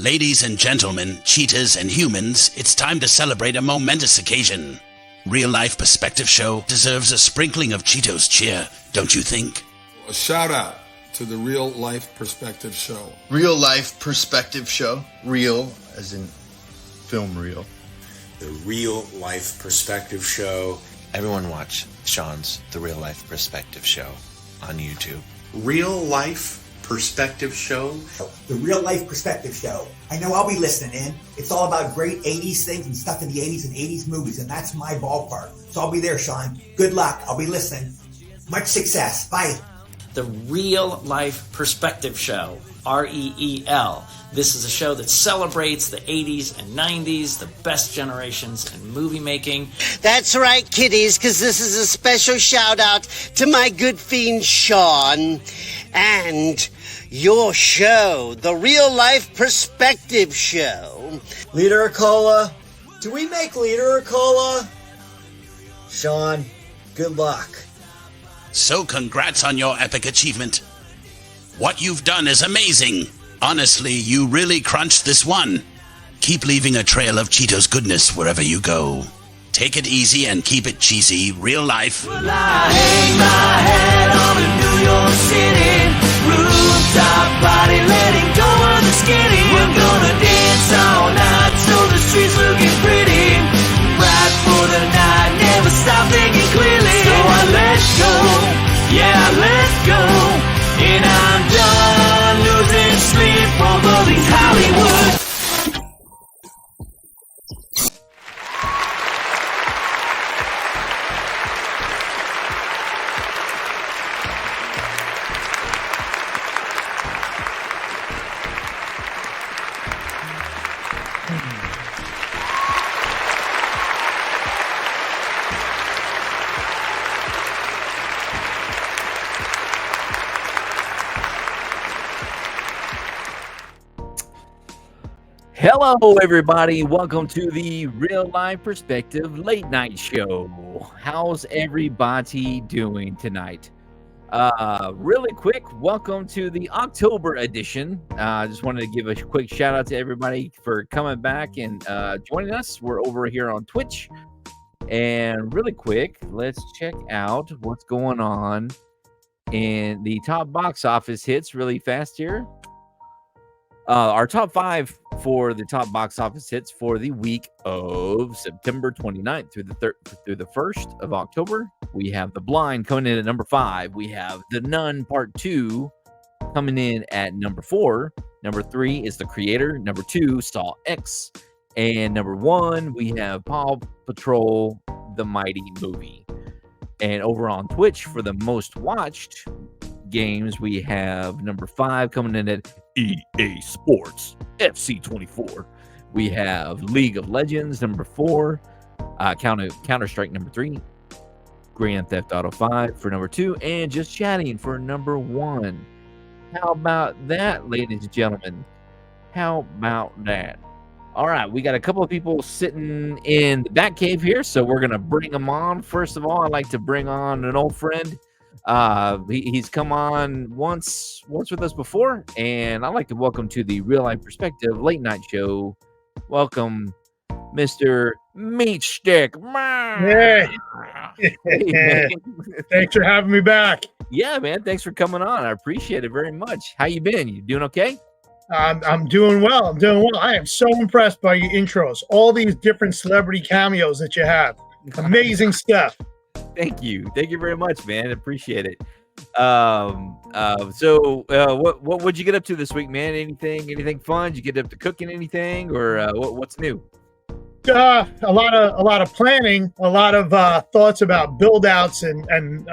Ladies and gentlemen, cheetahs and humans, it's time to celebrate a momentous occasion. Real Life Perspective Show deserves a sprinkling of Cheetos cheer, don't you think? A shout out to the Real Life Perspective Show. Real Life Perspective Show. Real as in film reel. The Real Life Perspective Show. Everyone watch Sean's The Real Life Perspective Show on YouTube. Real Life Perspective Show. The Real Life Perspective Show. I know I'll be listening in. It's all about great 80s things and stuff in the 80s and 80s movies, and that's my ballpark. So I'll be there, Sean. Good luck. I'll be listening. Much success. Bye. The Real Life Perspective Show, REEL. This is a show that celebrates the 80s and 90s, the best generations in movie making. That's right, kiddies, because this is a special shout-out to my good fiend Sean and your show, The Real Life Perspective Show. Leader of Cola. Do we make Leader of Cola? Sean, good luck. So congrats on your epic achievement. What you've done is amazing. Honestly, you really crunched this one. Keep leaving a trail of Cheetos goodness wherever you go. Take it easy and keep it cheesy. Real life. Well, I hang my hat on a New York City rooftop party, letting go of the skinny. We're gonna dance all night, so the streets looking pretty. Right for the night, never stop thinking clearly. So I let go, yeah, I let go, and I'm done losing sleep over these Hollywood. Hello, everybody. Welcome to the Real Life Perspective Late Night Show. How's everybody doing tonight? Really quick, welcome to the October edition. I just wanted to give a quick shout out to everybody for coming back and joining us. We're over here on Twitch. And really quick, let's check out what's going on in the top box office hits really fast here. Our top 5 for the top box office hits for the week of September 29th through the 1st of October. We have The Blind coming in at number 5. We have The Nun Part 2 coming in at number 4. Number 3 is The Creator. Number 2, Saw X. And number 1, we have Paw Patrol, the Mighty Movie. And over on Twitch for the most watched games, we have number 5 coming in at EA Sports FC24. We have League of Legends number 4, Counter-Strike number 3, Grand Theft Auto 5 for number 2, and Just Chatting for number 1. How about that, ladies and gentlemen? How about that? All right, we got a couple of people sitting in the back cave here, so we're going to bring them on. First of all, I'd like to bring on an old friend. He's come on once with us before, and I'd like to welcome to the Real Life Perspective Late Night Show. Welcome, Mr. Meat Stick. Hey. Hey, Thanks for having me back. Yeah, man. Thanks for coming on. I appreciate it very much. How you been? You doing okay? I'm doing well. I am so impressed by your intros. All these different celebrity cameos that you have. Amazing stuff. Thank you very much, man. Appreciate it. So what'd you get up to this week, man? Anything fun? Did you get up to cooking anything, or what's new? A lot of planning, a lot of thoughts about build outs and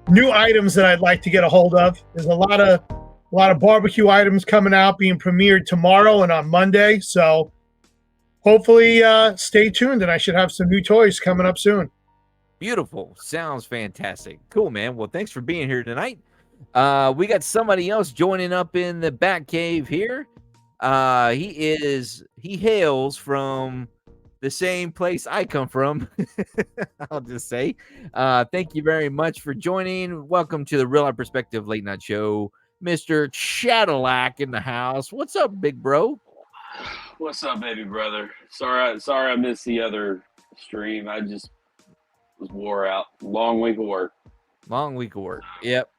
new items that I'd like to get a hold of. There's a lot of barbecue items coming out, being premiered tomorrow and on Monday. So hopefully stay tuned, and I should have some new toys coming up soon. Beautiful. Sounds fantastic. Cool, man. Well, thanks for being here tonight. We got somebody else joining up in the back cave here. He hails from the same place I come from. I'll just say, thank you very much for joining. Welcome to the Real Life Perspective Late Night Show, Mr. Cadillac in the house. What's up, big bro? What's up, baby brother? Sorry I missed the other stream. I just was wore out. Long week of work. Long week of work. Yep.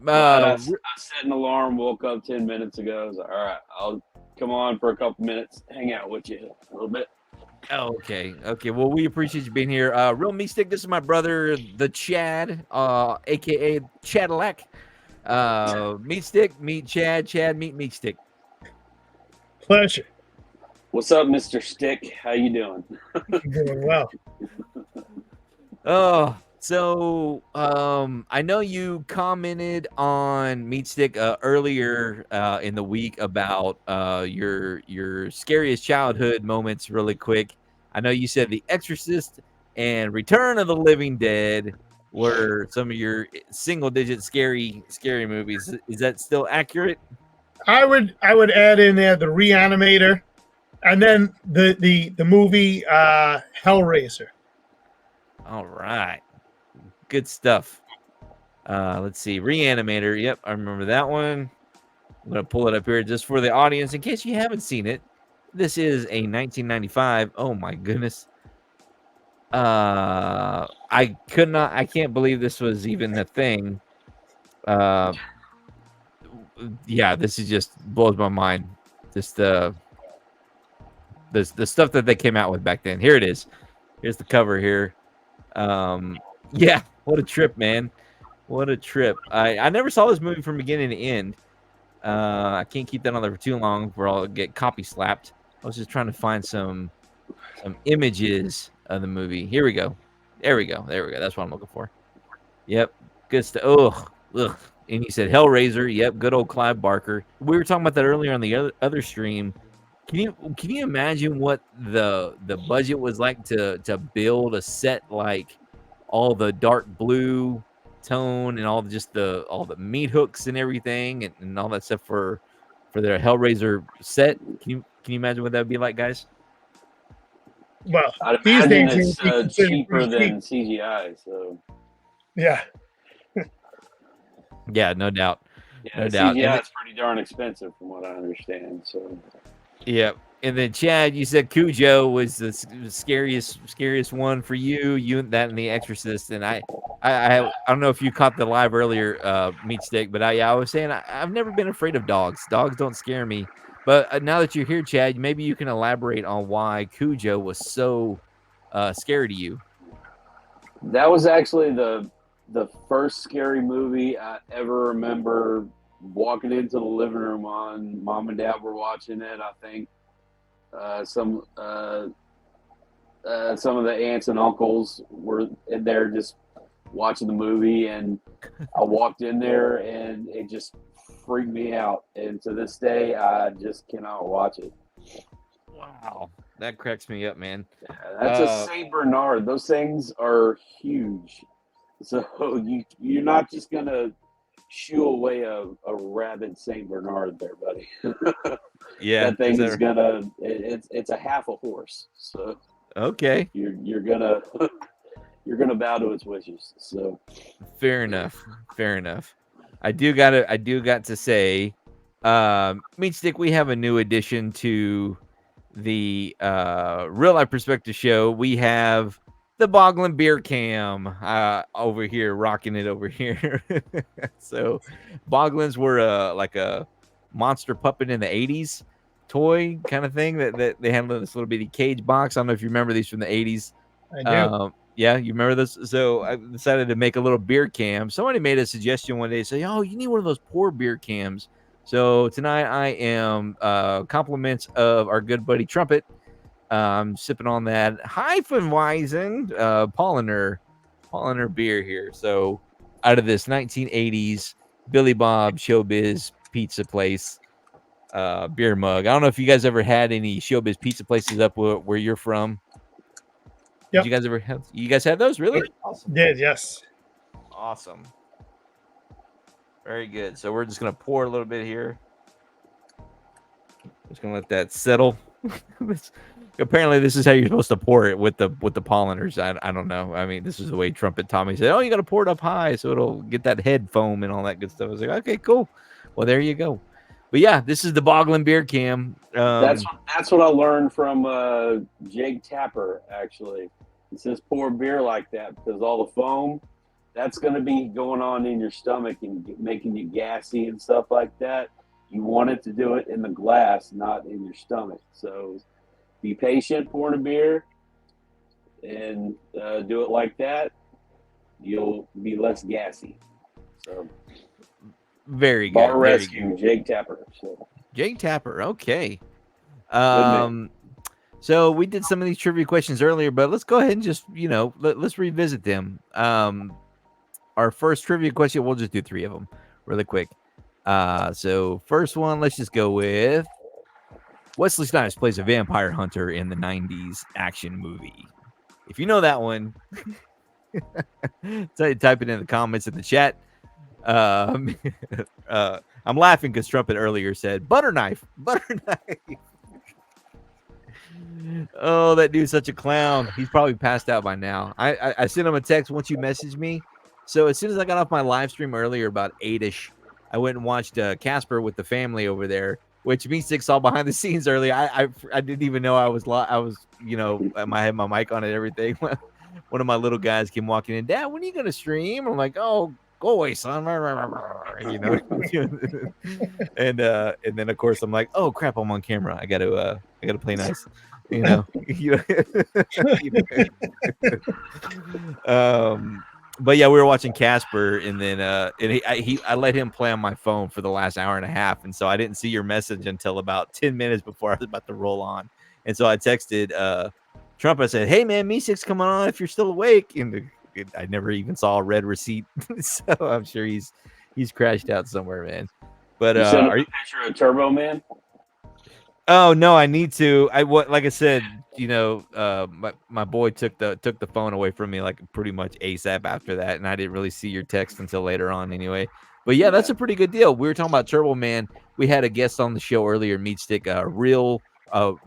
I set an alarm, woke up 10 minutes ago. I was like, all right, I'll come on for a couple minutes, hang out with you a little bit. Okay. Well, we appreciate you being here. Real Meat Stick, this is my brother, the Chad, aka Cadillac. Meat Stick, meet Chad, meet Stick. Pleasure. What's up, Mr. Stick? How you doing? Doing well. So I know you commented on Meat Stick earlier in the week about your scariest childhood moments. Really quick, I know you said The Exorcist and Return of the Living Dead were some of your single-digit scary movies. Is that still accurate? I would add in there the Reanimator, and then the movie Hellraiser. All right. Good stuff. Let's see. Reanimator. Yep, I remember that one. I'm going to pull it up here just for the audience in case you haven't seen it. This is a 1995. Oh, my goodness. I can't believe this was even a thing. Yeah, this is just blows my mind. Just the stuff that they came out with back then. Here it is. Here's the cover here. Yeah, what a trip, man. What a trip. I never saw this movie from beginning to end. I can't keep that on there for too long or I'll get copy slapped. I was just trying to find some images of the movie. Here we go. There we go. That's what I'm looking for. Yep. Good stuff. Ugh. And he said Hellraiser. Yep. Good old Clive Barker. We were talking about that earlier on the other stream. Can you imagine what the budget was like to build a set like all the dark blue tone and all the meat hooks and everything and all that stuff for their Hellraiser set? Can you imagine what that would be like, guys? Well, I'd these imagine days it's cheaper than CGI. So yeah. Yeah, no doubt. Yeah, No doubt. CGI is pretty darn expensive from what I understand. So yeah. And then Chad, you said Cujo was the scariest one for you, that and The Exorcist. And I don't know if you caught the live earlier, Meat Stick, but I was saying I've never been afraid of dogs. Dogs don't scare me. But now that you're here, Chad, maybe you can elaborate on why Cujo was so scary to you. that was actually the first scary movie I ever remember walking into the living room on. Mom and Dad were watching it. I think some of the aunts and uncles were in there just watching the movie, and I walked in there and it just freaked me out. And to this day, I just cannot watch it. Wow, that cracks me up, man. That's a Saint Bernard. Those things are huge. So you're not just gonna shoo away a rabid Saint Bernard there, buddy. Yeah, that thing is gonna. It's a half a horse. So okay, you're gonna bow to its wishes. So fair enough. I do got to say, Meat Stick, we have a new addition to the Real Life Perspective show. We have the Boglin Beer Cam over here, rocking it over here. So Boglins were like a monster puppet in the 80s toy kind of thing that they had this little bitty cage box. I don't know if you remember these from the 80s. I do. Yeah, you remember this? So I decided to make a little beer cam. Somebody made a suggestion one day, say, "Oh, you need one of those pour beer cams." So tonight I am compliments of our good buddy Trumpet. I'm sipping on that Hefeweizen Polliner beer here. So out of this 1980s Billy Bob Showbiz pizza place beer mug. I don't know if you guys ever had any Showbiz pizza places up where you're from. Yep. Did you guys ever have? You guys had those? Really? Awesome. Did, yes. Awesome. Very good. So we're just gonna pour a little bit here. Just gonna let that settle. Apparently, this is how you're supposed to pour it with the polliners. I don't know. I mean, this is the way Trumpet Tommy said. Oh, you got to pour it up high so it'll get that head foam and all that good stuff. I was like, okay, cool. Well, there you go. But yeah, this is the Boglin Beer Cam. That's what I learned from Jake Tapper. Actually, he says pour beer like that because all the foam that's going to be going on in your stomach and making you gassy and stuff like that. You want it to do it in the glass, not in your stomach. So be patient pouring a beer and do it like that. You'll be less gassy. So very good. Bar Rescue, Jake Tapper. So. Jake Tapper. Okay. So we did some of these trivia questions earlier, but let's go ahead and just, let's revisit them. Our first trivia question, we'll just do 3 of them really quick. So first one, let's just go with Wesley Snipes plays a vampire hunter in the 90s action movie. If you know that one, type it in the comments in the chat. I'm laughing because Trumpet earlier said butter knife. Oh, that dude's such a clown. He's probably passed out by now. I sent him a text once you messaged me. So as soon as I got off my live stream earlier, about 8ish, I went and watched Casper with the family over there, which Meatstick saw behind the scenes earlier. I didn't even know I was I had my mic on and everything. One of my little guys came walking in. Dad, when are you gonna stream? I'm like, oh, go away, son. And then of course I'm like, oh crap, I'm on camera. I gotta play nice. But yeah, we were watching Casper, and then I let him play on my phone for the last hour and a half, and so I didn't see your message until about 10 minutes before I was about to roll on. And so I texted Trump. I said, "Hey man, Meatstick's coming on if you're still awake." And I never even saw a red receipt, so I'm sure he's crashed out somewhere, man. But you sent him a picture of Turbo Man? Oh no, I need to. Like I said, my boy took the phone away from me like pretty much ASAP after that, and I didn't really see your text until later on anyway. But yeah, that's a pretty good deal. We were talking about Turbo Man. We had a guest on the show earlier, Meatstick, real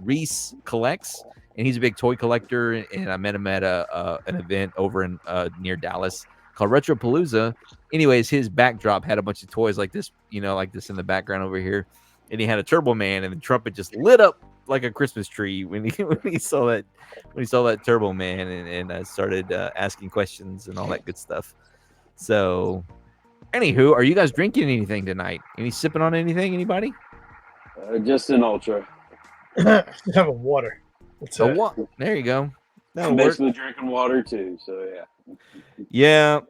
Reese collects, and he's a big toy collector. And I met him at an event over in near Dallas called Retropalooza. Anyways, his backdrop had a bunch of toys like this, like this in the background over here. And he had a Turbo Man, and the Trumpet just lit up like a Christmas tree when he saw that Turbo Man, and started asking questions and all that good stuff. So, anywho, are you guys drinking anything tonight? Any sipping on anything? Anybody? Just an Ultra. Have a water. There you go. I'm basically drinking water too. So yeah. Yeah,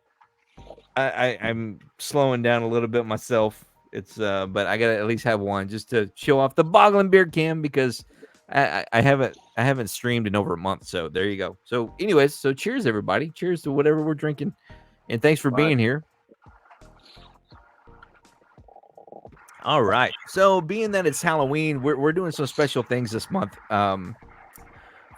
I'm slowing down a little bit myself. It's but I gotta at least have one just to show off the Boglin Beer Cam because I haven't streamed in over a month. So there you go. So anyways, so cheers everybody. Cheers to whatever we're drinking, and thanks for being here. All right. So being that it's Halloween, we're doing some special things this month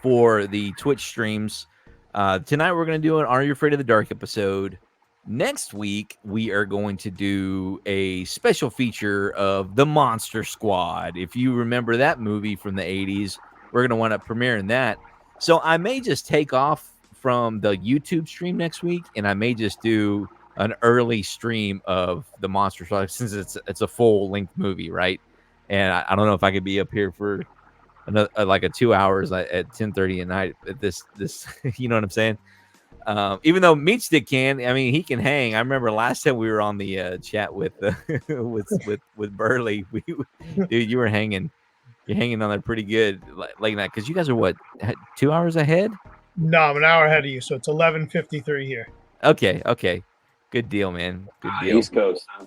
for the Twitch streams. Tonight we're gonna do an Are You Afraid of the Dark episode. Next week, we are going to do a special feature of The Monster Squad. If you remember that movie from the 80s, we're going to wind up premiering that. So I may just take off from the YouTube stream next week, and I may just do an early stream of The Monster Squad since it's a full-length movie, right? And I don't know if I could be up here for another like a 2 hours at 10:30 at night at this you know what I'm saying? Even though Meatstick can, I mean, he can hang. I remember last time we were on the chat with with Burley, dude, you were hanging. You're hanging on there pretty good, like that, because you guys are what 2 hours ahead? No, I'm an hour ahead of you, so it's 11:53 here. Okay, good deal, man. Good deal. East Coast. Huh?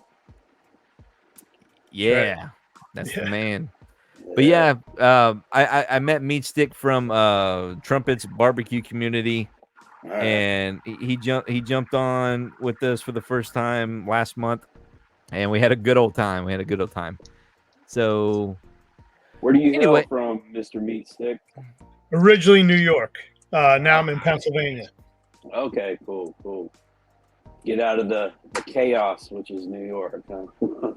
Yeah, right. That's the man. But yeah, I met Meatstick from Trumpet's barbecue community. And he jumped on with us for the first time last month, and we had a good old time. So, where do you hail from, Mr. Meatstick? Originally New York. Now I'm in Pennsylvania. Okay, cool. Get out of the chaos, which is New York. Huh?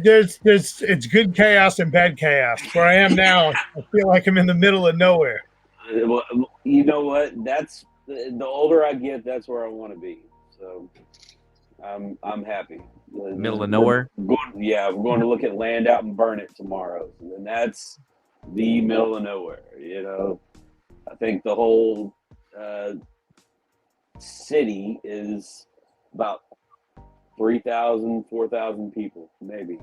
It's good chaos and bad chaos. Where I am now, I feel like I'm in the middle of nowhere. Well, you know what? The older I get, that's where I want to be. So I'm happy. Middle of nowhere. We're going to look at Land Out and Burn It tomorrow, and that's the middle of nowhere. I think the whole city is about 3,000, 4,000 people, maybe.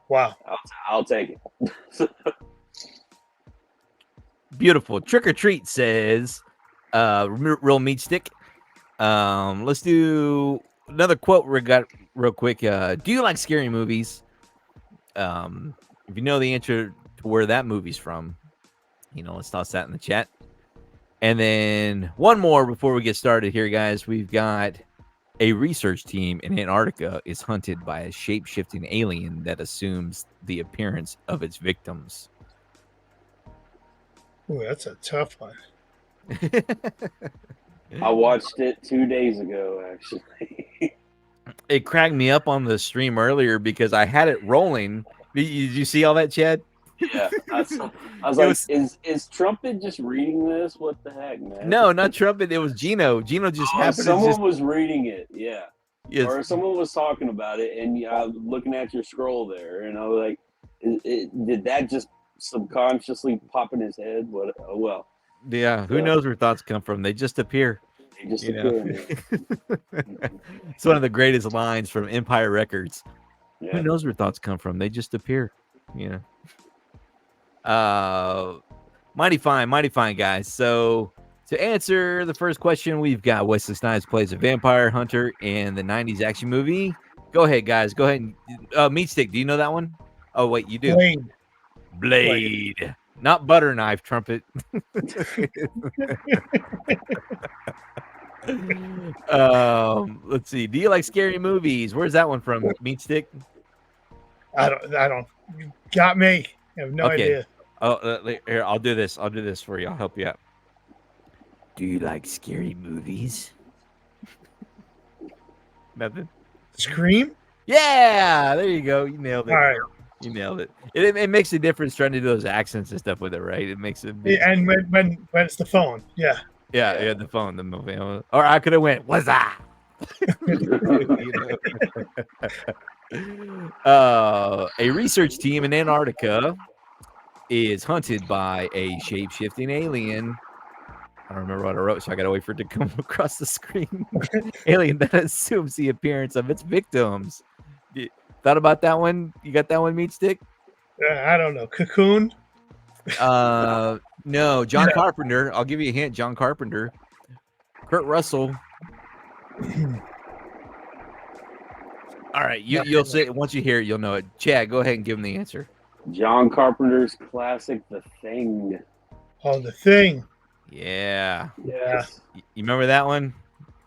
Wow. I'll take it. Beautiful. Trick or Treat says, real meat stick. Let's do another quote we got real quick. Do you like scary movies? If you know the answer to where that movie's from, let's toss that in the chat. And then one more before we get started here, guys. We've got a research team in Antarctica is hunted by a shape-shifting alien that assumes the appearance of its victims. Ooh, that's a tough one. I watched it 2 days ago, actually. It cracked me up on the stream earlier because I had it rolling. Did you see all that, Chad? Yeah, I was like, is Trumpet just reading this? What the heck, man? No, not Trumpet. It was Gino. Gino just happened. Someone was reading it, yeah. Yes. Or someone was talking about it, and I was looking at your scroll there, and I was like, did that just subconsciously pop in his head? What? Oh well. Yeah. Who knows where thoughts come from? They just appear. They just appear. It's one of the greatest lines from Empire Records. Yeah. Who knows where thoughts come from? They just appear. Mighty fine, guys. So to answer the first question, we've got Wesley Snipes plays a vampire hunter in the 90s action movie. Go ahead, guys. Go ahead and Meat Stick. Do you know that one? Oh, wait, you do. Blade. Not butter knife, Trumpet. Let's see. Do you like scary movies? Where's that one from, Meat Stick? I don't. You got me. I have no idea. Oh, here, I'll do this. I'll do this for you. I'll help you out. Do you like scary movies? Nothing. Scream? Yeah, there you go. You nailed it. All right. You nailed it. It makes a difference trying to do those accents and stuff with it, right? It makes it. Yeah, and when it's the phone, yeah. Yeah, the phone, the movie. Or I could have went, what's that? A research team in Antarctica is hunted by a shape-shifting alien. I don't remember what I wrote, so I gotta wait for it to come across the screen. Alien that assumes the appearance of its victims. Thought about that one? You got that one, Meat Stick? I don't know. Cocoon? No, John Carpenter. I'll give you a hint. John Carpenter. Kurt Russell. All right, you'll say it once you hear it, you'll know it. Chad, go ahead and give him the answer. John Carpenter's classic, The Thing. Oh, The Thing. Yeah. Yeah. You remember that one?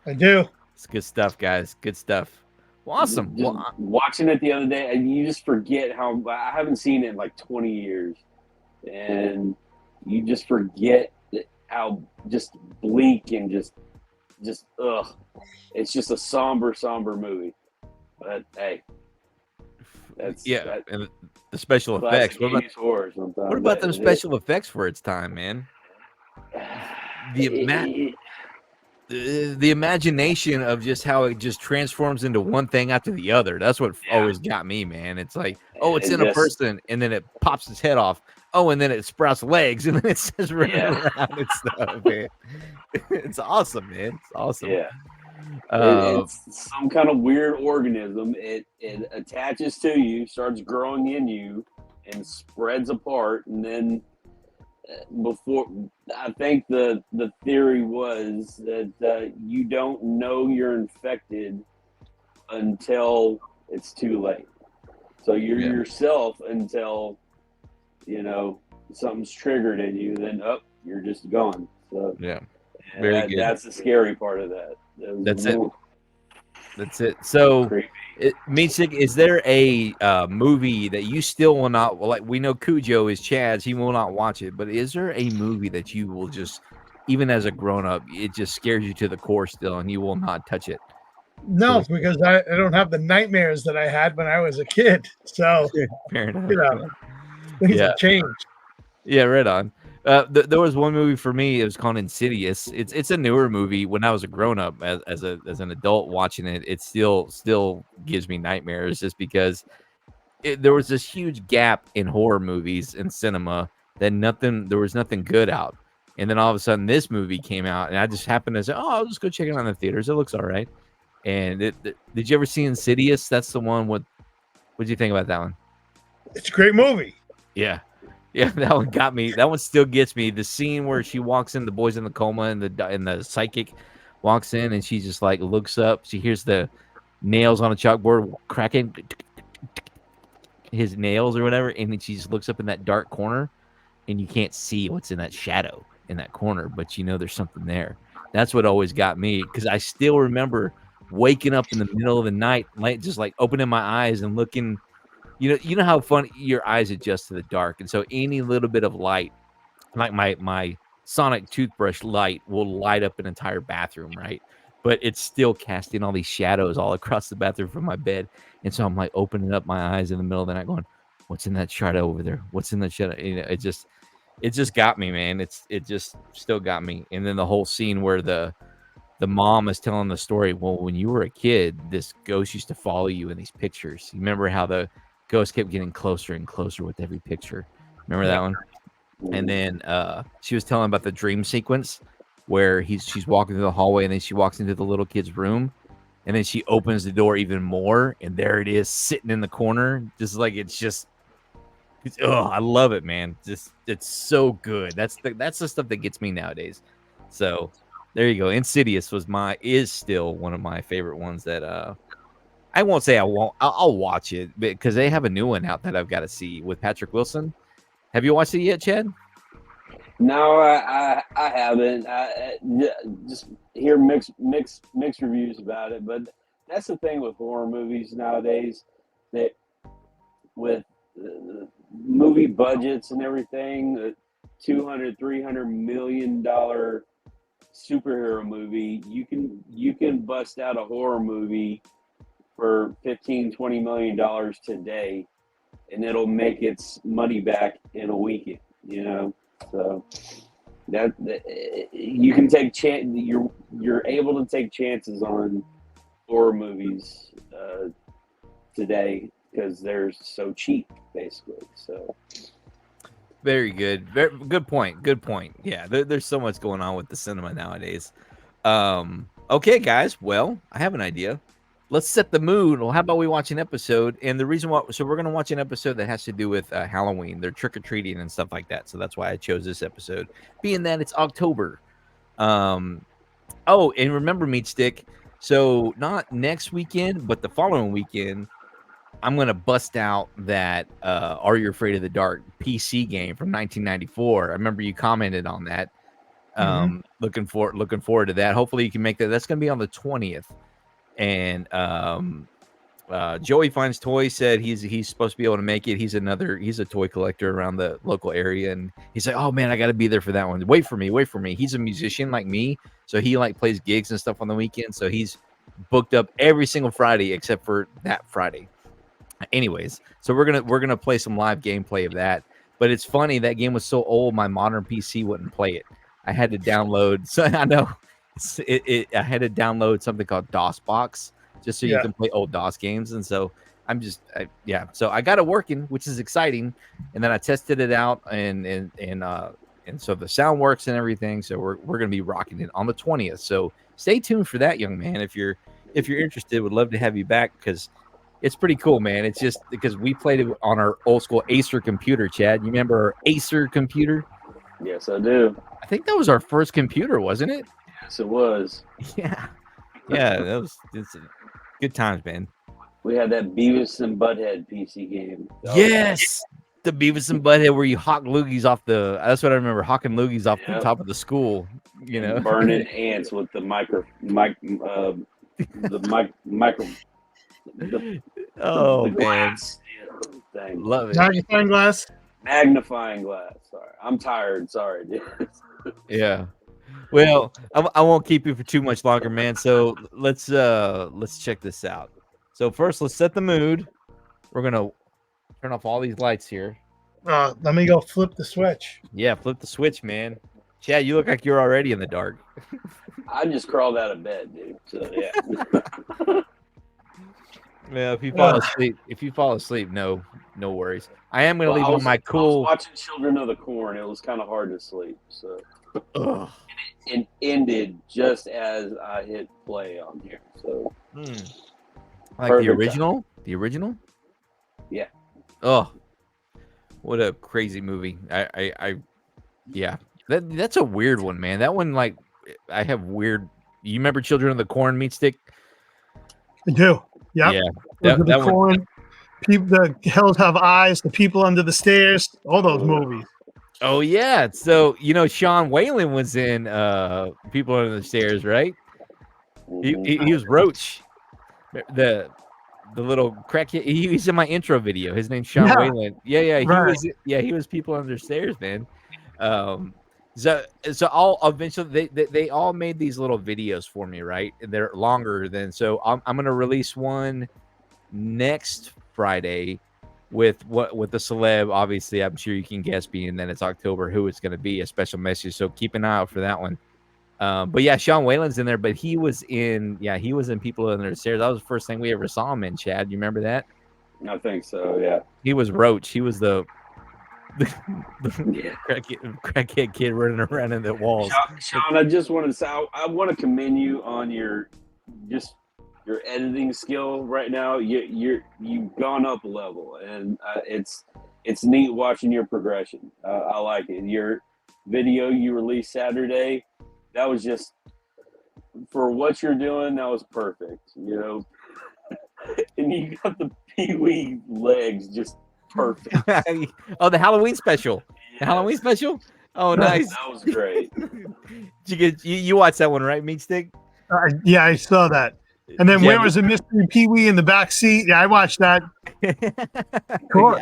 I do. It's good stuff, guys. Good stuff. Well, awesome. Watching it the other day, and you just forget how I haven't seen it in like 20 years, and you just forget how just bleak and just ugh. It's just a somber movie. But hey, and the special effects. What about them special effects for its time, man? The imagination of just how it just transforms into one thing after the other. That's what always got me, man. It's like, oh, it's in a person, and then it pops its head off. Oh, and then it sprouts legs, and then it's just running around and stuff, man. It's awesome, man. It's awesome. Yeah. It's some kind of weird organism. It attaches to you, starts growing in you, and spreads apart. And then before, I think the theory was that you don't know you're infected until it's too late. So you're yourself until something's triggered in you. Then you're just gone. So very good. That's the scary part of that. That's it. So, Meat Stick, is there a movie that you still will not, like, we know Cujo is Chad's, he will not watch it, but is there a movie that you will just, even as a grown-up, it just scares you to the core still, and you will not touch it? No, because I don't have the nightmares that I had when I was a kid. So, fair enough. Things have changed. Yeah, right on. There was one movie for me. It was called Insidious. It's a newer movie. When I was a grown up, as an adult watching it, it still gives me nightmares just because there was this huge gap in horror movies and cinema that there was nothing good out. And then all of a sudden, this movie came out, and I just happened to say, "Oh, I'll just go check it out in the theaters. It looks all right." And did you ever see Insidious? That's the one. What did you think about that one? It's a great movie. Yeah. Yeah, that one got me. That one still gets me. The scene where she walks in, the boy's in the coma, and the psychic walks in, and she just like looks up. She hears the nails on a chalkboard cracking his nails or whatever, and then she just looks up in that dark corner, and you can't see what's in that shadow in that corner, but you know there's something there. That's what always got me, because I still remember waking up in the middle of the night, like just like opening my eyes and looking. You know how fun your eyes adjust to the dark, and so any little bit of light, like my sonic toothbrush light, will light up an entire bathroom, right? But it's still casting all these shadows all across the bathroom from my bed, and so I'm like opening up my eyes in the middle of the night, going, "What's in that shadow over there? What's in that shadow?" You know, it just got me, man. It just still got me. And then the whole scene where the mom is telling the story. Well, when you were a kid, this ghost used to follow you in these pictures. You remember how the ghost kept getting closer and closer with every picture? Remember that one? And then she was telling about the dream sequence where she's walking through the hallway, and then she walks into the little kid's room, and then she opens the door even more, and there it is sitting in the corner, just like I love it, man. Just it's so good. That's the stuff that gets me nowadays. So there you go. Insidious is still one of my favorite ones that I won't say I won't. I'll watch it because they have a new one out that I've got to see with Patrick Wilson. Have you watched it yet, Chad? No, I haven't. I just hear mixed reviews about it. But that's the thing with horror movies nowadays, that with movie budgets and everything, the $200-300 million superhero movie, you can bust out a horror movie for $15-20 million today, and it'll make its money back in a weekend. You know, so that you can take you're able to take chances on horror movies today because they're so cheap, basically. So very good. Very good point. Good point. Yeah, there's so much going on with the cinema nowadays. Okay, guys. Well, I have an idea. Let's set the mood. Well, how about we watch an episode? And the reason why, so we're going to watch an episode that has to do with Halloween. They're trick-or-treating and stuff like that. So that's why I chose this episode, being that it's October. Oh, and remember, Meat Stick. So not next weekend, but the following weekend, I'm going to bust out that Are You Afraid of the Dark PC game from 1994. I remember you commented on that. Looking forward to that. Hopefully you can make that. That's going to be on the 20th. And Joey Finds Toys said he's supposed to be able to make it. He's a toy collector around the local area, and he's like, "Oh man, I got to be there for that one. Wait for me. He's a musician like me, so he like plays gigs and stuff on the weekend. So he's booked up every single Friday except for that Friday. Anyways, so we're gonna play some live gameplay of that. But it's funny, that game was so old, my modern PC wouldn't play it. I had to download. So I know. I had to download something called DOSBox just so you can play old DOS games, and so so I got it working, which is exciting. And then I tested it out, and so the sound works and everything. So we're gonna be rocking it on the 20th. So stay tuned for that, young man. If you're interested, would love to have you back because it's pretty cool, man. It's just because we played it on our old school Acer computer, Chad. You remember our Acer computer? Yes, I do. I think that was our first computer, wasn't it? Yes, it was. Yeah, it's good times, man. We had that Beavis and Butthead PC game. Yes, the Beavis and Butthead where you hawk loogies off the. That's what I remember, hawking loogies off the top of the school. You know, burning ants with the micro. Oh the man, glass thing. Love it. Magnifying glass. Magnifying glass. Sorry, I'm tired. Sorry, dude. Yeah. Well, I won't keep you for too much longer, man. So let's check this out. So first, let's set the mood. We're gonna turn off all these lights here. Let me go flip the switch. Yeah, flip the switch, man. Chad, you look like you're already in the dark. I just crawled out of bed, dude. So yeah. Yeah, if you fall asleep, no worries. I am gonna leave on my I was cool. watching Children of the Corn. It was kind of hard to sleep. So Ugh. it ended just as I hit play on here. So Like perfect the original? The original? Yeah. Oh, what a crazy movie! Yeah, that's a weird one, man. That one, like, I have weird. You remember Children of the Corn meat stick? I do. Yep. Yeah, Look at that the one. corn. People, the hills have eyes. The people under the stairs. All those movies. Oh yeah, so Sean Whalen was in People Under the Stairs, right? He was Roach, the little crackhead. He's in my intro video. His name's Sean Whalen. Yeah, right. he was People Under the Stairs, man. So all eventually they all made these little videos for me, right? And they're longer than so. I'm gonna release one next Friday with the celeb. Obviously, I'm sure you can guess, being that it's October, who it's gonna be, a special message. So keep an eye out for that one. But yeah, Sean Whalen's in there, but he was in People Under the Stairs. That was the first thing we ever saw him in. Chad, you remember that? I think so. Yeah. He was Roach. He was the crackhead kid running around in the walls. Sean, I just want to say I want to commend you on your editing skill right now. You've gone up a level, and it's neat watching your progression. I like it. Your video you released Saturday, that was just, for what you're doing, that was perfect. And you got the Pee-wee legs just perfect. Oh, the Halloween special. The Halloween special. Oh, nice. That was great. Did you watched that one, right, Meat Stick? Yeah, I saw that. And then where was the mystery Pee-wee in the back seat? Yeah, I watched that. Cool.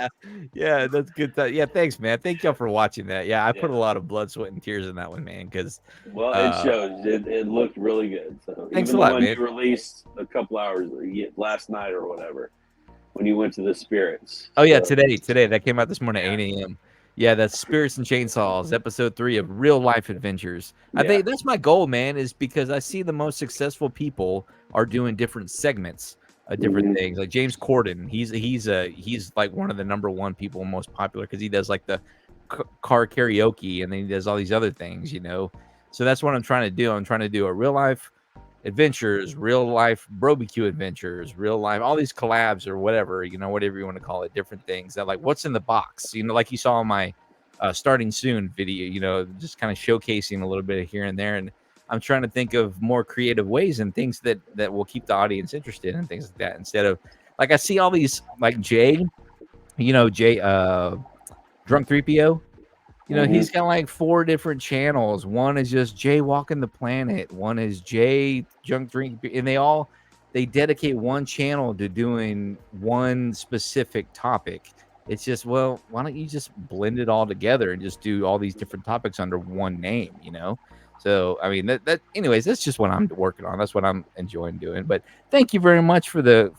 Yeah, that's good. Yeah, thanks, man. Thank y'all for watching that. Yeah, I put a lot of blood, sweat, and tears in that one, man. Because it shows. It looked really good. So thanks even a lot, the one man. you released a couple hours last night or whatever, when you went to the Spirits. Oh yeah, today that came out this morning at 8 a.m. Yeah, that's Spirits and Chainsaws, episode 3 of Real Life Adventures. I think that's my goal, man, is because I see the most successful people are doing different segments of different things. Like James Corden, he's like one of the number one people most popular because he does like the car karaoke, and then he does all these other things, So that's what I'm trying to do. I'm trying to do a real life adventures, real life barbecue adventures, real life, all these collabs or whatever, whatever you want to call it, different things that, like, what's in the box, like you saw in my starting soon video, just kind of showcasing a little bit of here and there. And I'm trying to think of more creative ways and things that will keep the audience interested and things like that, instead of, like, I see all these, like Jay, Drunk 3PO. He's got like 4 different channels. One is just Jay Walking the Planet. One is Jay Junk Drink, and they dedicate one channel to doing one specific topic. It's just, well, why don't you just blend it all together and just do all these different topics under one name, So, I mean, anyways, that's just what I'm working on. That's what I'm enjoying doing. But thank you very much for the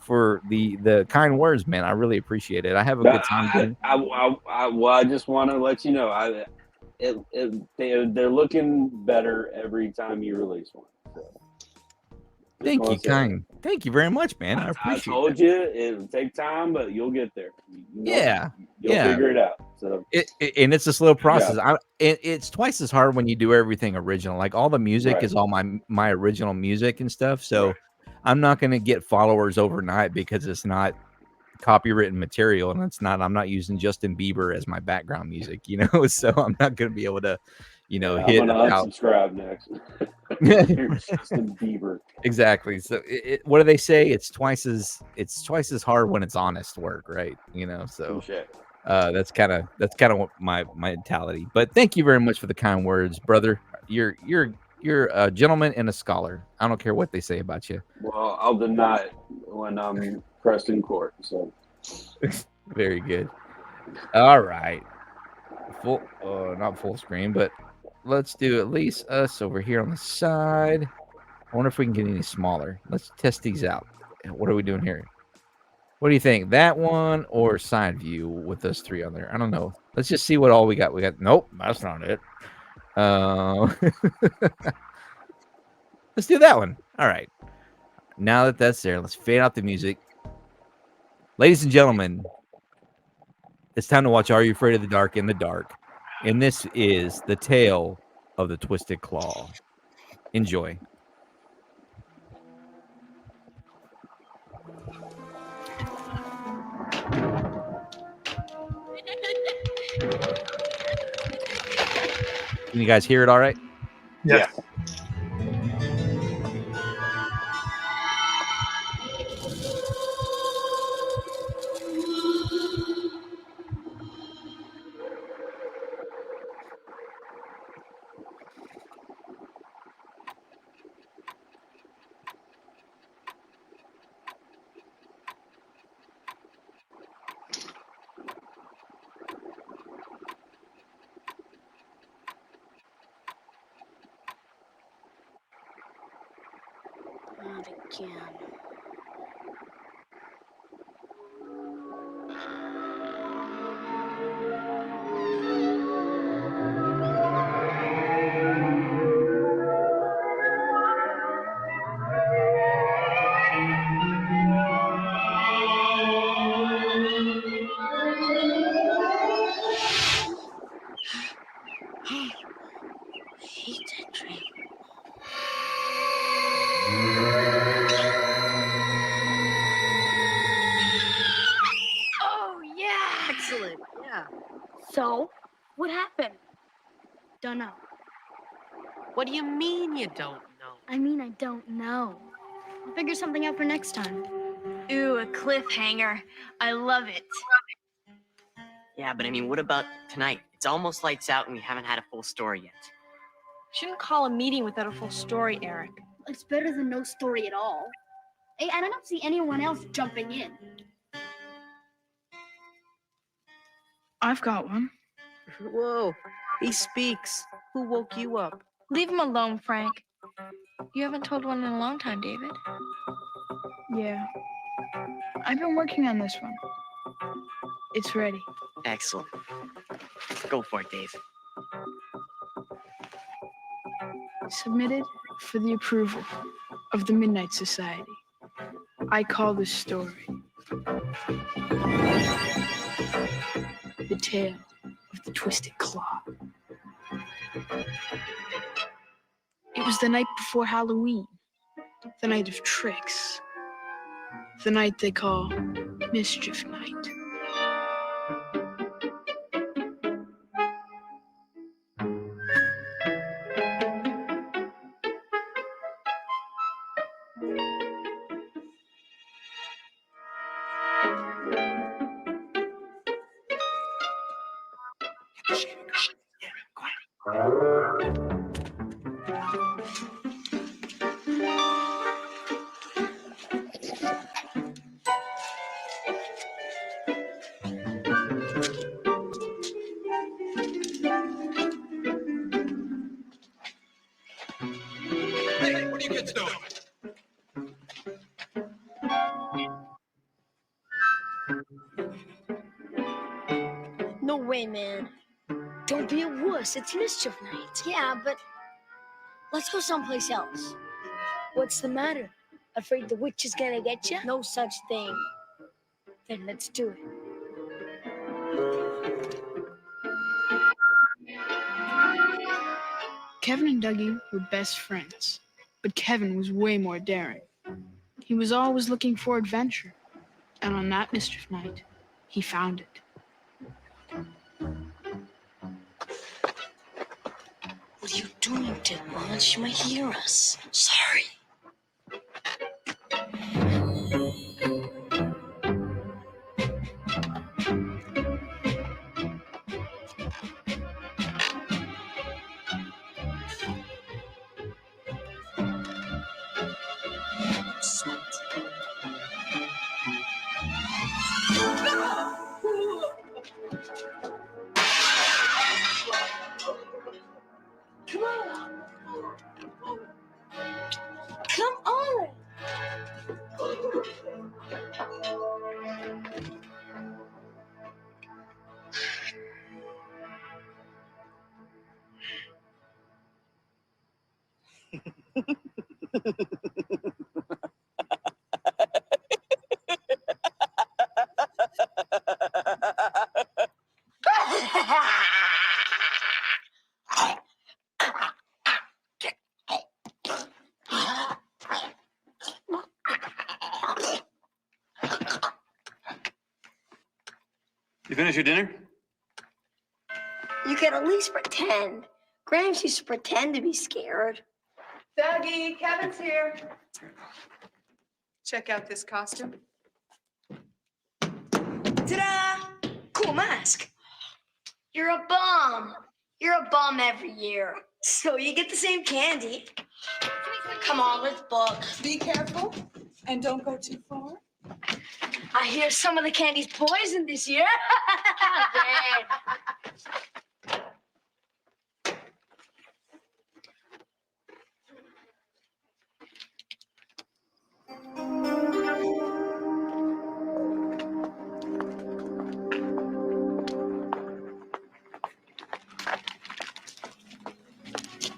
kind words, man. I really appreciate it. I have a good time. I just want to let you know, they're looking better every time you release one. So, thank you, kind. Thank you very much, man. I appreciate it. I told you it'll take time, but you'll get there. You'll figure it out. So and it's a slow process. It's twice as hard when you do everything original. Like, all the music is all my original music and stuff. So I'm not going to get followers overnight because it's not copywritten material, and I'm not using Justin Bieber as my background music, so I'm not going to be able to, hit. I'm going to unsubscribe next. Justin Bieber. Exactly. So what do they say? It's twice as hard when it's honest work, right? So that's kind of my mentality. But thank you very much for the kind words, brother. You're a gentleman and a scholar. I don't care what they say about you. Well, I'll deny it when I'm pressed in court. So very good. All right. Not full screen, but let's do at least us over here on the side. I wonder if we can get any smaller. Let's test these out. What are we doing here? What do you think? That one or side view with those three on there? I don't know. Let's just see what all we got. We got nope, that's not it. Let's do that one. All right. Now that that's there, let's fade out the music. Ladies and gentlemen, it's time to watch Are You Afraid of the Dark in the Dark? And this is The Tale of the Twisted Claw. Enjoy. Can you guys hear it all right? Yes. Not again. Hate that dream. Oh, yeah! Excellent, yeah. So, what happened? Don't know. What do you mean you don't know? I mean, I don't know. I'll figure something out for next time. Ooh, a cliffhanger. I love it. Yeah, but I mean, what about tonight? It's almost lights out and we haven't had a full story yet. Shouldn't call a meeting without a full story, Eric. It's better than no story at all. Hey, and I don't see anyone else jumping in. I've got one. Whoa, he speaks. Who woke you up? Leave him alone, Frank. You haven't told one in a long time, David. Yeah. I've been working on this one. It's ready. Excellent. Go for it, Dave. Submitted for the approval of the Midnight Society. I call this story The Tale of the Twisted Claw. It was the night before Halloween, the night of tricks, the night they call Mischief Night. Hey, what are you kids doing? No way, man. Don't be a wuss. It's Mischief Night. Yeah, but let's go someplace else. What's the matter? Afraid the witch is gonna get you? No such thing. Then let's do it. Kevin and Dougie were best friends, but Kevin was way more daring. He was always looking for adventure, and on that Mischief Night, he found it. What are you doing, Dipmon? She might hear us. Sorry. You finish your dinner? You can at least pretend. Gramps used to pretend to be scared. Dougie, Kevin's here. Check out this costume. Ta-da! Cool mask. You're a bum. You're a bum every year. So you get the same candy. Come on, let's book. Be careful and don't go too far. I hear some of the candy's poisoned this year.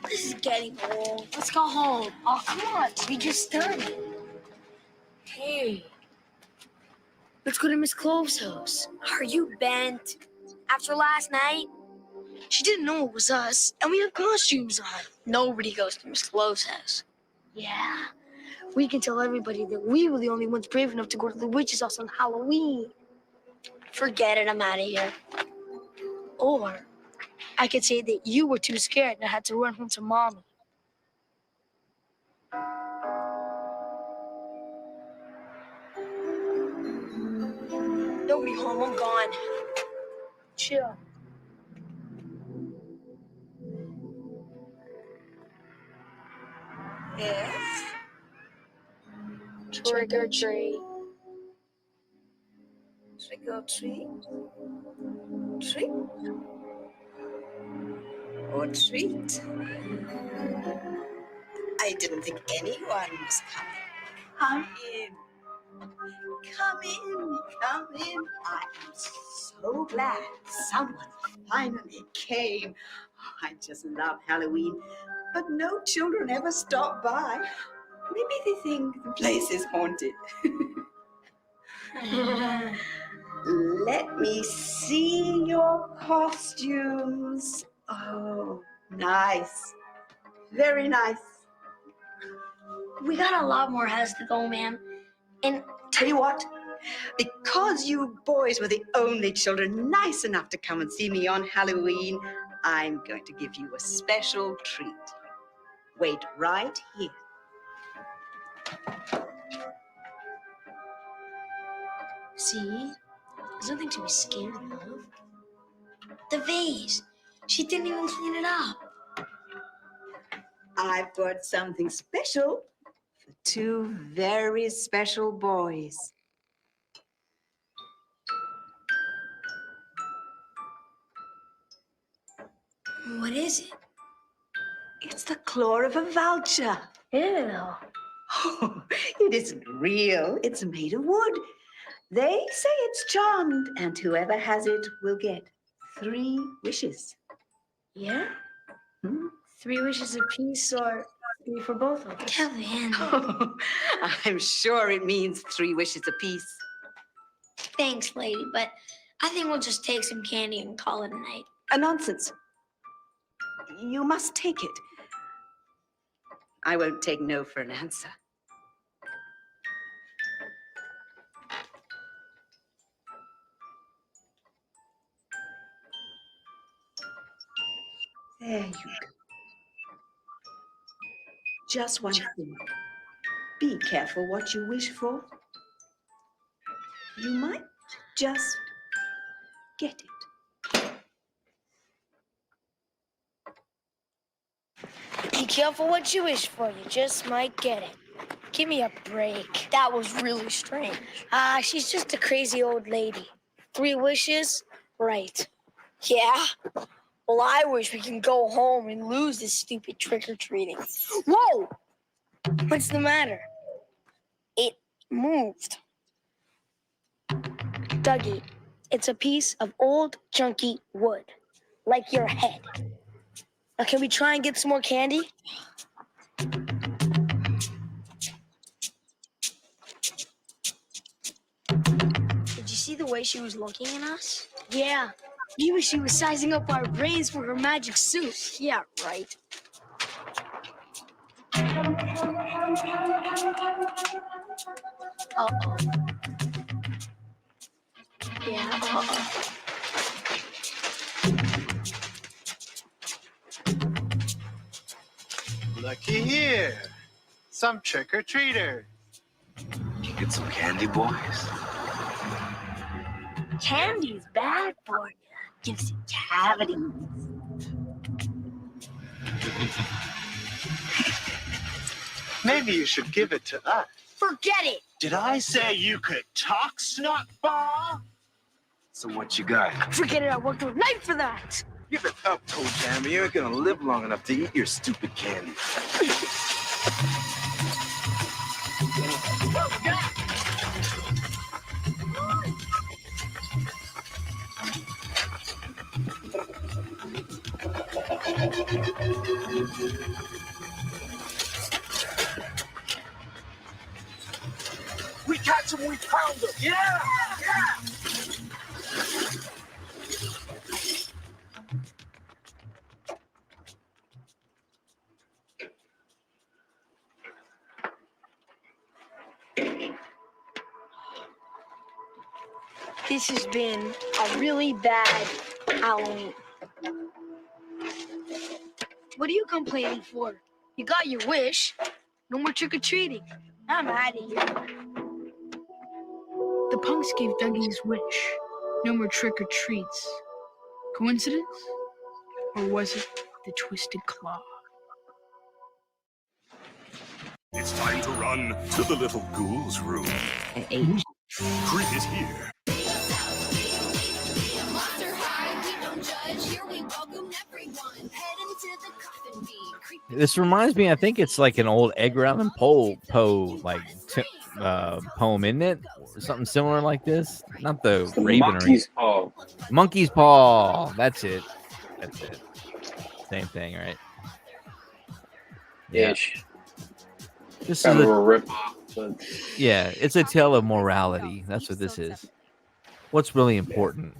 This is getting old. Let's go home. Oh, come on. We just started. Hey. Let's go to Miss Clove's house. Are you bent? After last night? She didn't know it was us, and we have costumes on. Nobody goes to Miss Clove's house. Yeah. We can tell everybody that we were the only ones brave enough to go to the witch's house on Halloween. Forget it, I'm out of here. Or I could say that you were too scared and had to run home to Mommy. Nobody home, I'm gone. Chill. Yes. Trick or treat. Trick or treat. Treat. Or treat. I didn't think anyone was coming. Come in. Come in, come in. I am so glad someone finally came. Oh, I just love Halloween, but no children ever stop by. Maybe they think the place is haunted. Let me see your costumes. Oh, nice. Very nice. We got a lot more houses to go, ma'am. And tell you what, because you boys were the only children nice enough to come and see me on Halloween, I'm going to give you a special treat. Wait right here. see, there's nothing to be scared of. The vase. She didn't even clean it up. I've got something special for two very special boys. What is it? It's the claw of a vulture. Ew. Oh, it isn't real. It's made of wood. They say it's charmed, and whoever has it will get 3 wishes. Yeah? 3 wishes apiece, or 3 for both of us? Kevin. Oh, I'm sure it means 3 wishes apiece. Thanks, lady, but I think we'll just take some candy and call it a night. Nonsense. You must take it. I won't take no for an answer. There you go. Just one thing. Be careful what you wish for. You might just get it. Be careful what you wish for. You just might get it. Give me a break. That was really strange. She's just a crazy old lady. 3 wishes? Right. Yeah? Well, I wish we can go home and lose this stupid trick-or-treating. Whoa! What's the matter? It moved. Dougie, it's a piece of old, junky wood. Like your head. Now, can we try and get some more candy? see the way she was looking at us? Yeah. Maybe she was sizing up our brains for her magic suit. Yeah, right. Uh-oh. Yeah, uh-oh. Looky here. Some trick-or-treater. You get some candy, boys? Candy's bad for you. Gives you cavities. Maybe you should give it to us. Forget it. Did I say you could talk, Snotball? So what you got? Forget it. I worked with knife for that. Give it up, Toe Jam. You ain't gonna live long enough to eat your stupid candy. We catch him, we pound him. Yeah! This has been a really bad Halloween. What are you complaining for? You got your wish. No more trick-or-treating. I'm out of here. The punks gave Dougie his wish. No more trick-or-treats. Coincidence? Or was it the Twisted Claw? It's time to run to the little ghoul's room. H. Creep is here. This reminds me, I think it's like an old Edgar Allan Poe like poem, isn't it? Something similar like this. Not the Raven Monkey's Paw. Monkey's Paw. That's it. That's it. Same thing, right? Ish. This Kind is of a rip-off, but yeah, it's a tale of morality. That's what this is. What's really important.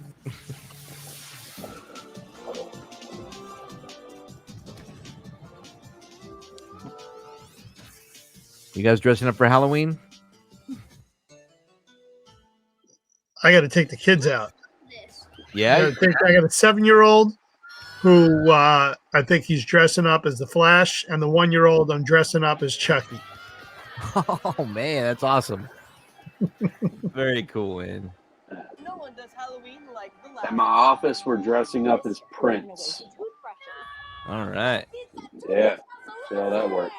You guys dressing up for Halloween? I got to take the kids out. Yeah. I got a 7-year-old who I think he's dressing up as the Flash, and the 1-year-old I'm dressing up as Chucky. Oh man, that's awesome. Very cool, man. No one does Halloween like the at my office, we're dressing up as Prince. All right. Yeah. See how that works.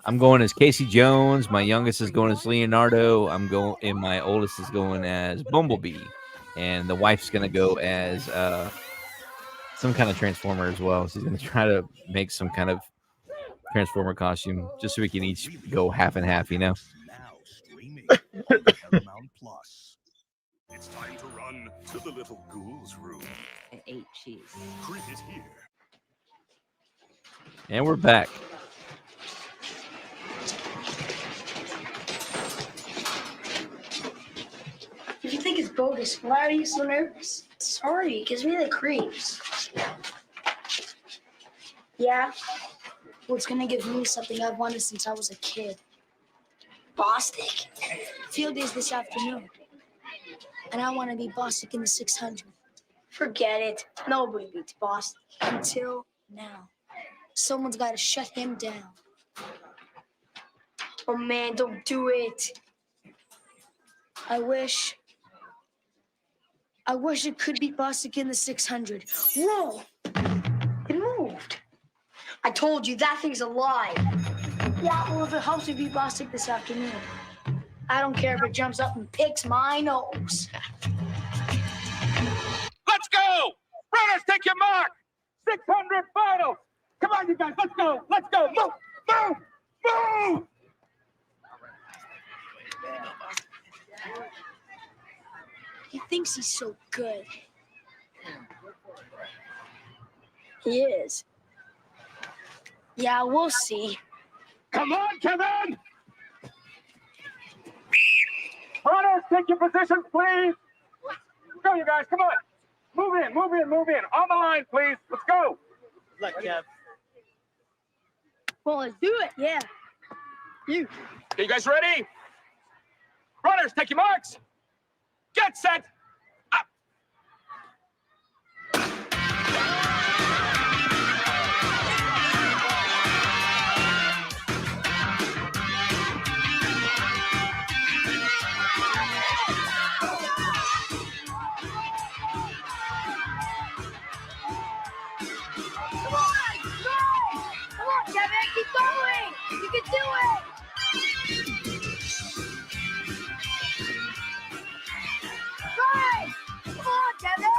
I'm going as Casey Jones. My youngest is going as Leonardo. And my oldest is going as Bumblebee. And the wife's going to go as some kind of Transformer as well. She's going to try to make some kind of Transformer costume just so we can each go half and half, you know? It's time to run to the little ghoul's room. I ate cheese. Creep is here. And we're back. If you think it's bogus, why are you so nervous? Sorry, it gives me the creeps. Yeah? Well, it's gonna give me something I've wanted since I was a kid. Bostic. Field days this afternoon. And I want to be Bostic in the 600. Forget it. Nobody beats Bostic. Until now. Someone's got to shut him down. Oh, man, don't do it. I wish it could be Bostic in the 600. Whoa! It moved. I told you, that thing's alive. Yeah, well, if it helps me beat Bostic this afternoon. I don't care if it jumps up and picks my nose. Let's go! Runners, take your mark! 600 final! Come on, you guys, let's go! Let's go! Move! Move! Move! He thinks he's so good. He is. Yeah, we'll see. Come on, Kevin! Runners, take your positions, please. Go, you guys, come on. Move in, move in, move in. On the line, please. Let's go. Look, Kev. Well, let's do it. Yeah. You. Okay, you guys ready? Runners, take your marks. Get set. Up. Come on, Kevin, keep going. You can do it. Right. Come on, Kevin.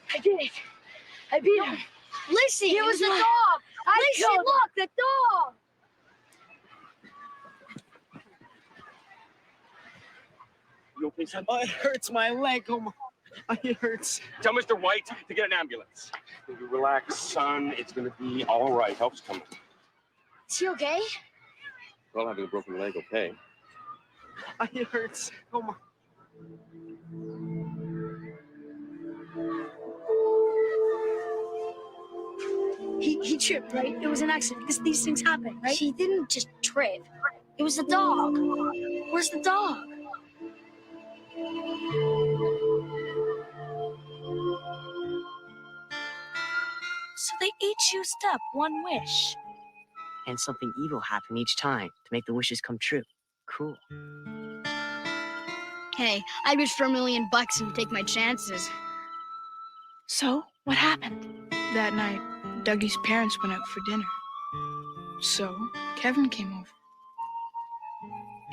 I did it. I beat him. Lissy, it was the dog. Lissy, look, the dog. You okay, son? Oh, it hurts my leg. Oh, my. It hurts. Tell Mr. White to get an ambulance. Relax, son. It's going to be all right. Help's coming. Is he okay? Well, having a broken leg, okay. It hurts. Oh, my. He tripped, right? It was an accident because these things happen, right? He didn't just trip. It was the dog. Where's the dog? So they each used up one wish. And something evil happened each time to make the wishes come true. Cool. Hey, I'd wish for $1 million and take my chances. So, what happened? That night, Dougie's parents went out for dinner. So, Kevin came over.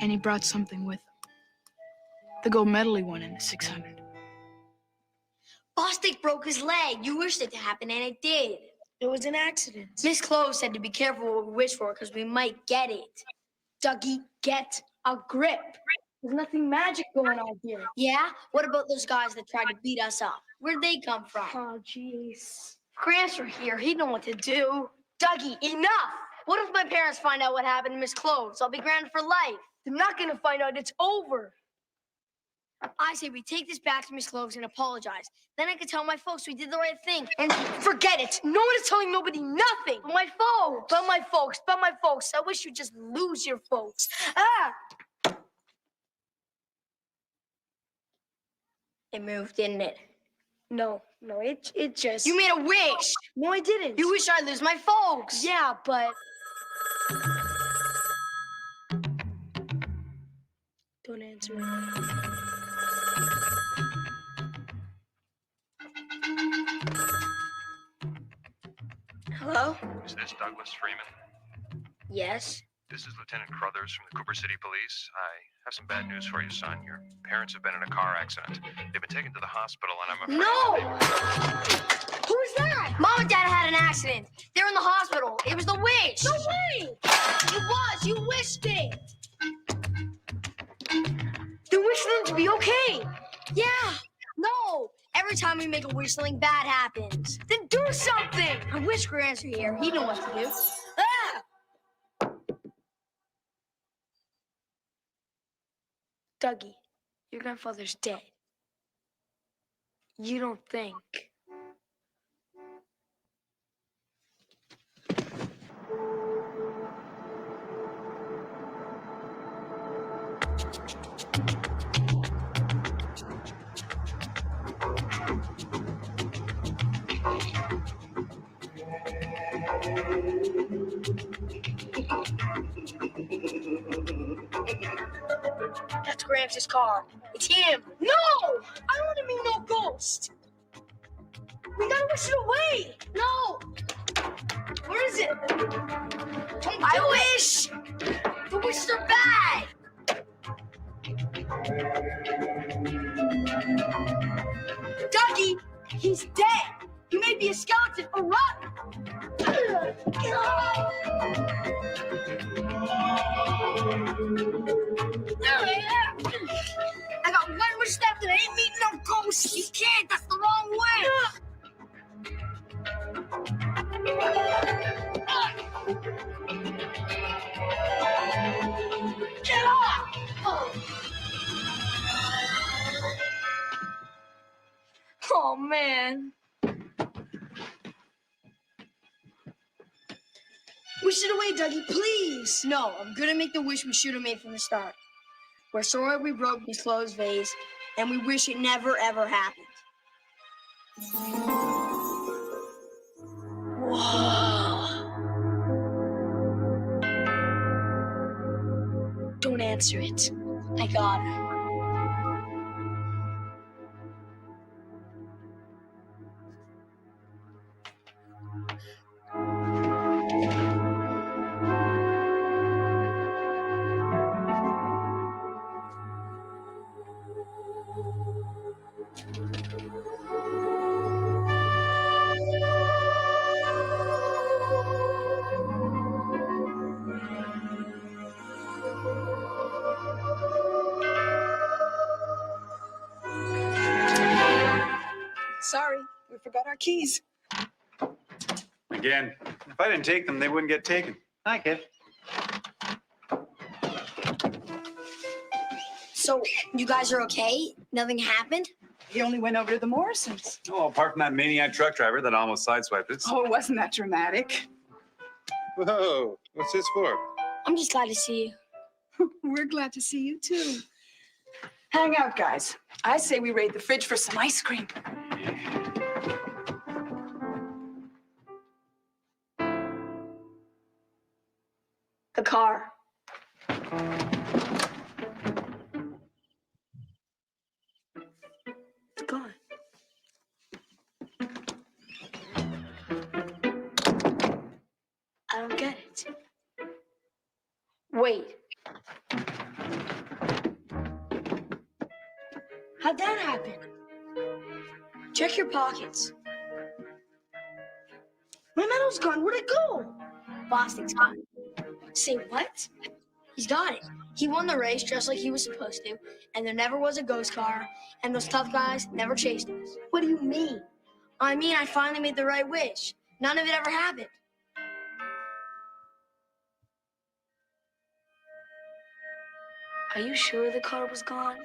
And he brought something with him. The gold medal he won in the 600. Bostic broke his leg. You wished it to happen, and it did. It was an accident. Miss Clove said to be careful what we wish for, because we might get it. Dougie, get a grip. There's nothing magic going on here. Yeah? What about those guys that tried to beat us up? Where'd they come from? Oh, jeez. Gramps were here. He'd know what to do. Dougie, enough! What if my parents find out what happened to Miss Cloves? I'll be grounded for life. They're not gonna find out. It's over. I say we take this back to Miss Cloves and apologize. Then I can tell my folks we did the right thing. And forget it. No one is telling nobody nothing. But my folks. But my folks. But my folks. I wish you'd just lose your folks. Ah! It moved, didn't it? No, it just... You made a wish! No, I didn't. You wish I'd lose my folks! Yeah, but... Don't answer it. Hello? Is this Douglas Freeman? Yes? This is Lieutenant Crothers from the Cooper City Police. I have some bad news for you, son. Your parents have been in a car accident. They've been taken to the hospital, and I'm afraid... No! Who's that? Mom and Dad had an accident. They're in the hospital. It was the wish. No way! It was. You wished it. You wished them to be okay. Yeah. No. Every time we make a wish, something bad happens. Then do something. I wish Grants were here. He'd know what to do. Ah! Dougie, your grandfather's dead. You don't think? That's Gramps' car. It's him. No! I don't want to meet no ghost. We gotta wish it away. No! Where is it? I wish! The wishes are bad! Dougie, he's dead. He may be a skeleton or rotten. I got one wish left and I ain't meeting no ghosts. You can't, that's the wrong way. Get off! Oh, man. Wish it away, Dougie, please. No, I'm gonna make the wish we should have made from the start. We're sorry we broke this closed vase, and we wish it never, ever happened. Whoa. Don't answer it. I got it. Sorry, we forgot our keys. Again, if I didn't take them, they wouldn't get taken. Hi, kid. So, you guys are okay? Nothing happened? He only went over to the Morrisons. Oh, apart from that maniac truck driver that almost sideswiped us. Oh, it wasn't that dramatic. Whoa, what's this for? I'm just glad to see you. We're glad to see you, too. Hang out, guys. I say we raid the fridge for some ice cream. The car. It's gone. I don't get it. Wait. How'd that happen? Check your pockets. My medal's gone. Where'd it go? Boston's gone. Say what? He's got it. He won the race just like he was supposed to, and there never was a ghost car, and those tough guys never chased us. What do you mean? I mean, I finally made the right wish. None of it ever happened. Are you sure the car was gone?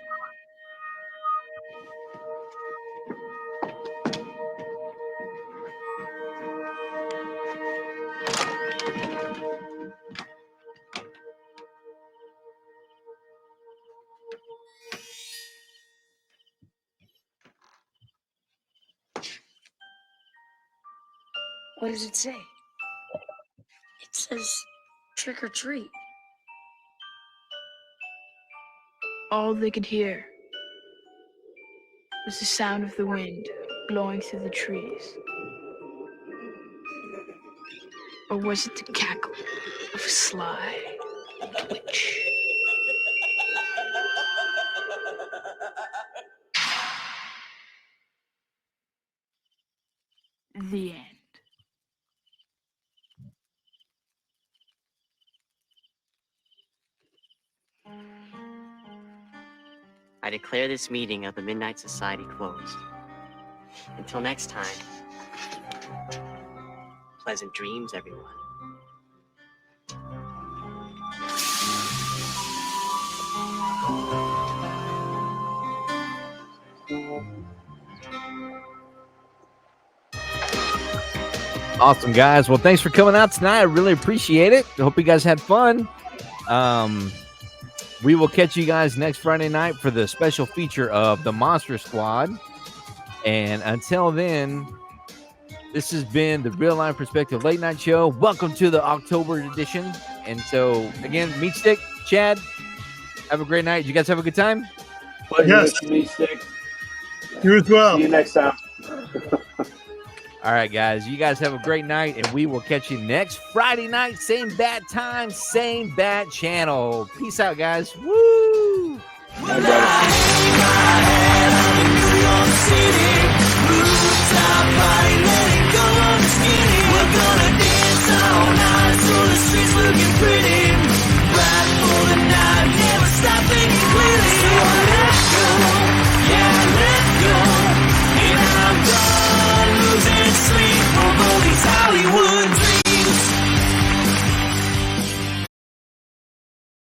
What does it say? It says trick or treat. All they could hear was the sound of the wind blowing through the trees. Or was it the cackle of a sly witch? The end. I declare this meeting of the Midnight Society closed. Until next time, pleasant dreams, everyone. Awesome, guys. Well, thanks for coming out tonight. I really appreciate it. I hope you guys had fun. We will catch you guys next Friday night for the special feature of the Monster Squad. And until then, this has been the Real Life Perspective Late Night Show. Welcome to the October edition. And so, again, Meat Stick, Chad, have a great night. Did you guys have a good time? Pleasure to meet Stick. You as well. See you next time. All right, guys. You guys have a great night, and we will catch you next Friday night. Same bat time, same bat channel. Peace out, guys. Woo!